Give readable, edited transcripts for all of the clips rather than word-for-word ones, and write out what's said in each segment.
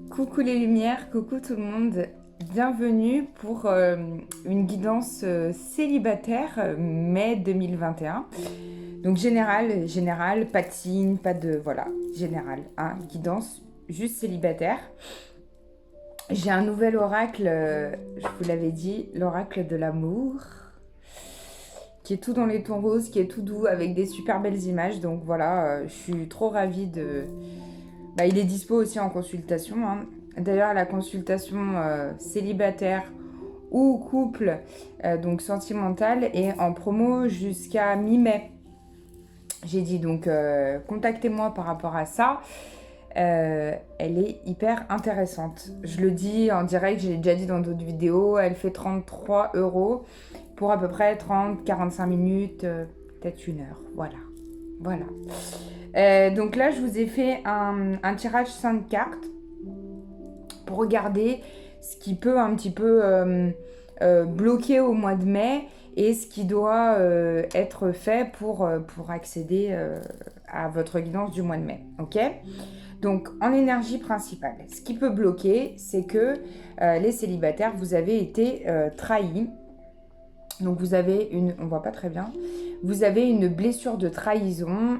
Coucou les lumières, coucou tout le monde, bienvenue pour une guidance célibataire mai 2021. Donc général, pas de signe, pas de... Voilà, général, hein, guidance juste célibataire. J'ai un nouvel oracle, je vous l'avais dit, l'oracle de l'amour, qui est tout dans les tons roses, qui est tout doux, avec des super belles images. Donc voilà, je suis trop ravie de... il est dispo aussi en consultation, hein. D'ailleurs, la consultation célibataire ou couple, donc sentimentale, est en promo jusqu'à mi-mai. J'ai dit donc contactez-moi par rapport à ça. Elle est hyper intéressante. Je le dis en direct, j'ai déjà dit dans d'autres vidéos, elle fait 33 € pour à peu près 30-45 minutes, peut-être une heure. Voilà. Donc là, je vous ai fait un tirage 5 cartes pour regarder ce qui peut un petit peu bloquer au mois de mai et ce qui doit être fait pour accéder à votre guidance du mois de mai. Ok ? Donc, en énergie principale, ce qui peut bloquer, c'est que les célibataires, vous avez été trahis. Donc, vous avez on voit pas très bien, vous avez une blessure de trahison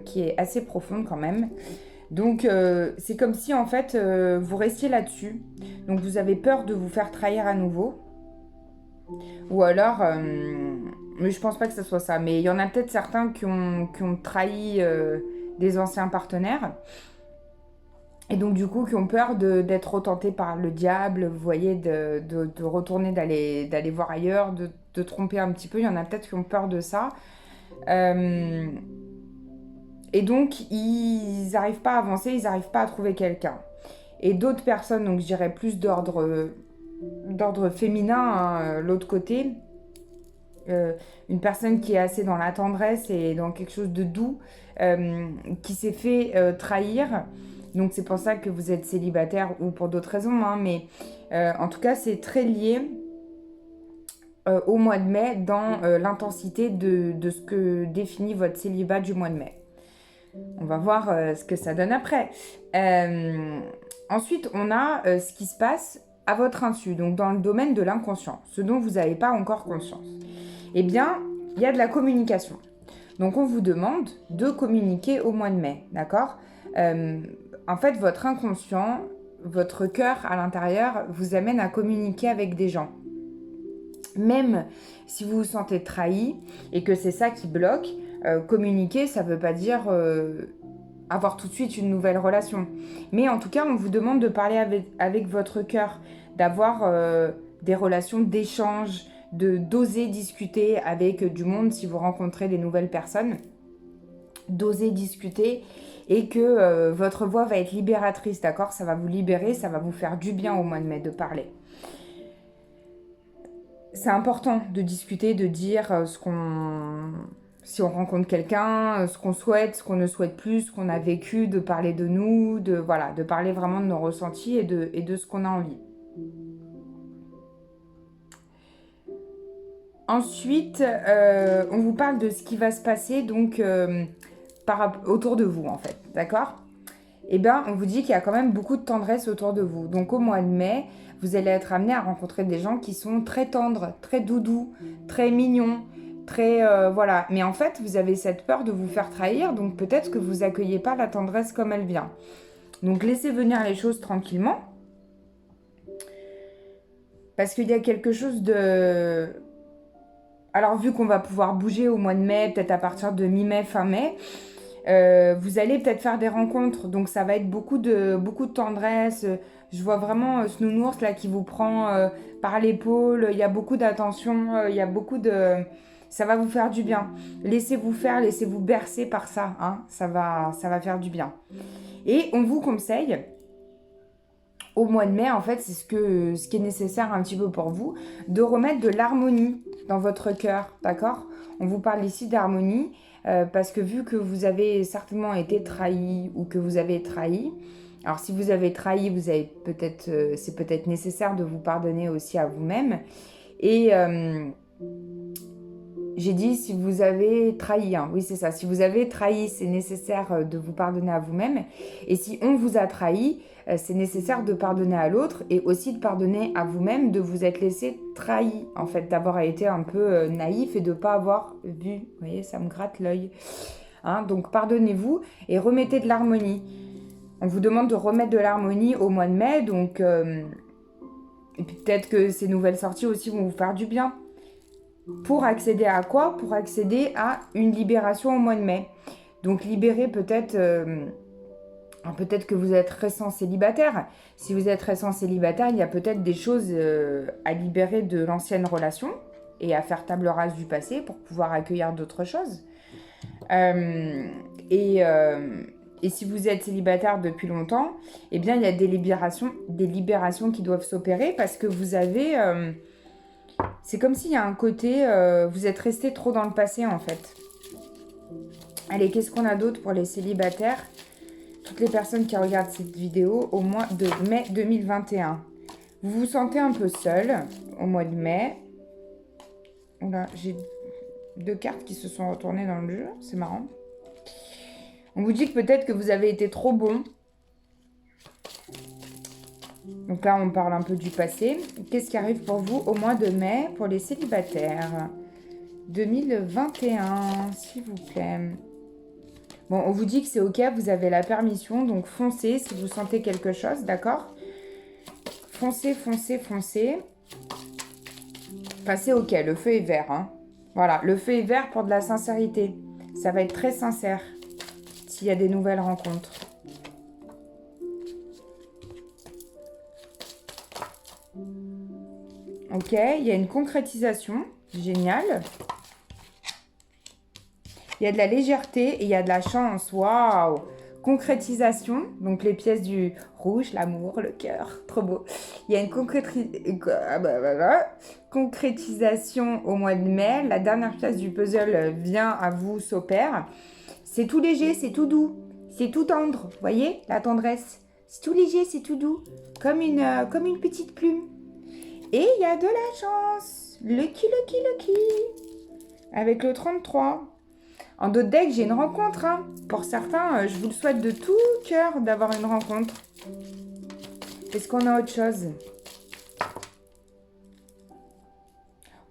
qui est assez profonde quand même. Donc, c'est comme si, en fait, vous restiez là-dessus. Donc, vous avez peur de vous faire trahir à nouveau. Ou alors, mais je pense pas que ce soit ça. Mais il y en a peut-être certains qui ont trahi des anciens partenaires. Et donc, du coup, qui ont peur d'être retentés par le diable, vous voyez, de retourner, d'aller voir ailleurs, de tromper un petit peu. Il y en a peut-être qui ont peur de ça. Et donc, ils n'arrivent pas à avancer, ils n'arrivent pas à trouver quelqu'un. Et d'autres personnes, donc je dirais plus d'ordre féminin, hein, l'autre côté, une personne qui est assez dans la tendresse et dans quelque chose de doux, qui s'est fait trahir. Donc c'est pour ça que vous êtes célibataire ou pour d'autres raisons, hein, mais en tout cas c'est très lié au mois de mai dans l'intensité de ce que définit votre célibat du mois de mai. On va voir ce que ça donne après. Ensuite, on a ce qui se passe à votre insu, donc dans le domaine de l'inconscient, ce dont vous n'avez pas encore conscience. Eh bien, il y a de la communication. Donc, on vous demande de communiquer au mois de mai, d'accord ? En fait, votre inconscient, votre cœur à l'intérieur vous amène à communiquer avec des gens. Même si vous vous sentez trahi et que c'est ça qui bloque, communiquer, ça ne veut pas dire avoir tout de suite une nouvelle relation. Mais en tout cas, on vous demande de parler avec votre cœur, d'avoir des relations d'échange, d'oser discuter avec du monde si vous rencontrez des nouvelles personnes, d'oser discuter et que votre voix va être libératrice, d'accord ? Ça va vous libérer, ça va vous faire du bien au mois de mai de parler. C'est important de discuter, de dire si on rencontre quelqu'un, ce qu'on souhaite, ce qu'on ne souhaite plus, ce qu'on a vécu, de parler de nous, de parler vraiment de nos ressentis et de ce qu'on a envie. Ensuite, on vous parle de ce qui va se passer donc autour de vous en fait, d'accord ? Eh bien, on vous dit qu'il y a quand même beaucoup de tendresse autour de vous. Donc au mois de mai, vous allez être amené à rencontrer des gens qui sont très tendres, très doudous, très mignons, très... voilà. Mais en fait, vous avez cette peur de vous faire trahir, donc peut-être que vous accueillez pas la tendresse comme elle vient. Donc laissez venir les choses tranquillement. Parce qu'il y a quelque chose de... Alors vu qu'on va pouvoir bouger au mois de mai, peut-être à partir de mi-mai, fin mai, vous allez peut-être faire des rencontres, donc ça va être beaucoup de tendresse. Je vois vraiment ce nounours là qui vous prend par l'épaule. Il y a beaucoup d'attention, il y a beaucoup de... Ça va vous faire du bien. Laissez-vous faire, laissez-vous bercer par ça, hein. Ça va faire du bien. Et on vous conseille, au mois de mai, en fait, c'est ce qui est nécessaire un petit peu pour vous, de remettre de l'harmonie dans votre cœur, d'accord ? On vous parle ici d'harmonie. Parce que vu que vous avez certainement été trahi ou que vous avez trahi, alors si vous avez trahi, vous avez c'est peut-être nécessaire de vous pardonner aussi à vous-même. Et J'ai dit si vous avez trahi, hein. Oui, c'est ça. Si vous avez trahi, c'est nécessaire de vous pardonner à vous-même. Et si on vous a trahi, c'est nécessaire de pardonner à l'autre et aussi de pardonner à vous-même de vous être laissé trahi, en fait, d'avoir été un peu naïf et de ne pas avoir vu. Vous voyez, ça me gratte l'œil. Hein, donc, pardonnez-vous et remettez de l'harmonie. On vous demande de remettre de l'harmonie au mois de mai, donc... et puis peut-être que ces nouvelles sorties aussi vont vous faire du bien. Pour accéder à quoi? Pour accéder à une libération au mois de mai. Donc libérer peut-être... peut-être que vous êtes récent célibataire. Si vous êtes récent célibataire, il y a peut-être des choses à libérer de l'ancienne relation et à faire table rase du passé pour pouvoir accueillir d'autres choses. Et si vous êtes célibataire depuis longtemps, eh bien, il y a des libérations qui doivent s'opérer parce que vous avez... c'est comme s'il y a un côté... vous êtes resté trop dans le passé, en fait. Allez, qu'est-ce qu'on a d'autre pour les célibataires? Toutes les personnes qui regardent cette vidéo au mois de mai 2021. Vous vous sentez un peu seul au mois de mai. Là, j'ai 2 cartes qui se sont retournées dans le jeu. C'est marrant. On vous dit que peut-être que vous avez été trop bon. Donc là, on parle un peu du passé. Qu'est-ce qui arrive pour vous au mois de mai pour les célibataires 2021, s'il vous plaît. Bon, on vous dit que c'est ok, vous avez la permission, donc foncez si vous sentez quelque chose, d'accord? Foncez, foncez, foncez. Enfin, c'est ok, le feu est vert, hein. Voilà, le feu est vert pour de la sincérité. Ça va être très sincère s'il y a des nouvelles rencontres. Ok, il y a une concrétisation. Génial. Il y a de la légèreté et il y a de la chance. Waouh! Concrétisation. Donc les pièces du rouge, l'amour, le cœur. Trop beau. Il y a une concrétisation au mois de mai. La dernière pièce du puzzle vient à vous, s'opère. C'est tout léger, c'est tout doux. C'est tout tendre. Vous voyez la tendresse? C'est tout léger, c'est tout doux. Comme une petite plume. Et il y a de la chance. Lucky. Avec le 33. En d'autres decks, j'ai une rencontre. Hein. Pour certains, je vous le souhaite de tout cœur d'avoir une rencontre. Est-ce qu'on a autre chose?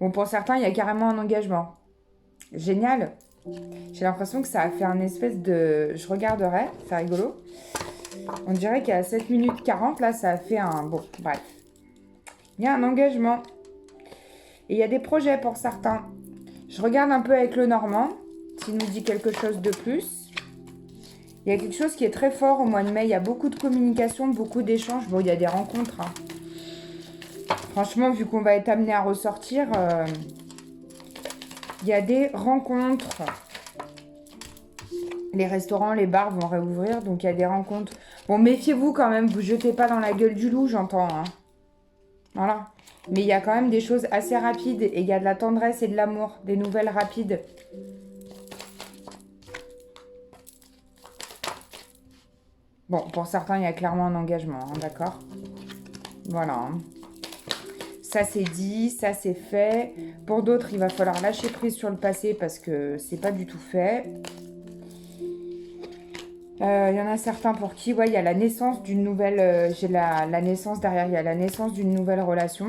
Bon, pour certains, il y a carrément un engagement. Génial. J'ai l'impression que ça a fait un espèce de... Je regarderai, c'est rigolo. On dirait qu'à 7 minutes 40, là, ça a fait un... Bon, bref. Il y a un engagement. Et il y a des projets pour certains. Je regarde un peu avec le Normand, s'il nous dit quelque chose de plus. Il y a quelque chose qui est très fort au mois de mai. Il y a beaucoup de communication, beaucoup d'échanges. Bon, il y a des rencontres. Hein. Franchement, vu qu'on va être amené à ressortir, il y a des rencontres. Les restaurants, les bars vont réouvrir, donc il y a des rencontres. Bon, méfiez-vous quand même, vous jetez pas dans la gueule du loup, j'entends. Hein. Voilà. Mais il y a quand même des choses assez rapides et il y a de la tendresse et de l'amour, des nouvelles rapides. Bon, pour certains, il y a clairement un engagement, hein, d'accord? Voilà. Hein. Ça, c'est dit, ça, c'est fait. Pour d'autres, il va falloir lâcher prise sur le passé parce que c'est pas du tout fait. Il y en a certains pour qui, ouais, il y a la naissance d'une nouvelle... j'ai la naissance derrière, il y a la naissance d'une nouvelle relation.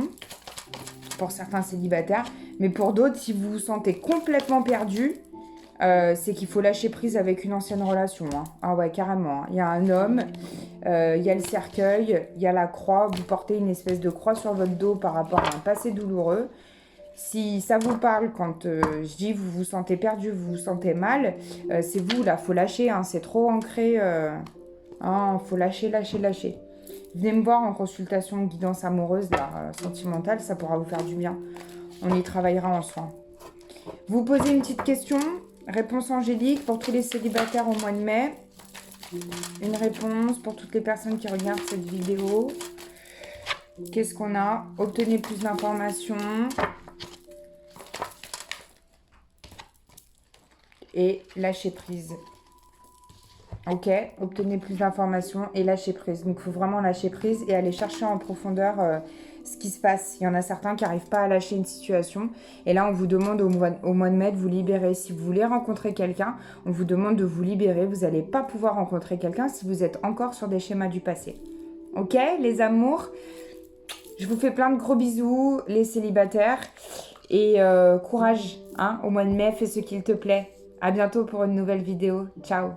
Pour certains célibataires. Mais pour d'autres, si vous vous sentez complètement perdu, c'est qu'il faut lâcher prise avec une ancienne relation. Hein. Ah ouais, carrément. Hein. Il y a un homme, il y a le cercueil, il y a la croix. Vous portez une espèce de croix sur votre dos par rapport à un passé douloureux. Si ça vous parle, quand je dis vous vous sentez perdu, vous vous sentez mal, c'est vous, là, faut lâcher, hein, c'est trop ancré. Faut lâcher. Venez me voir en consultation de guidance amoureuse, là, sentimentale, ça pourra vous faire du bien. On y travaillera en soins. Vous posez une petite question, réponse angélique pour tous les célibataires au mois de mai. Une réponse pour toutes les personnes qui regardent cette vidéo. Qu'est-ce qu'on a? Obtenez plus d'informations. Et lâcher prise. Ok, obtenez plus d'informations et lâcher prise. Donc, il faut vraiment lâcher prise et aller chercher en profondeur ce qui se passe. Il y en a certains qui n'arrivent pas à lâcher une situation. Et là, on vous demande au mois de mai de vous libérer. Si vous voulez rencontrer quelqu'un, on vous demande de vous libérer. Vous n'allez pas pouvoir rencontrer quelqu'un si vous êtes encore sur des schémas du passé. Ok, les amours, je vous fais plein de gros bisous, les célibataires. Et courage, hein, au mois de mai, fais ce qu'il te plaît. À bientôt pour une nouvelle vidéo. Ciao.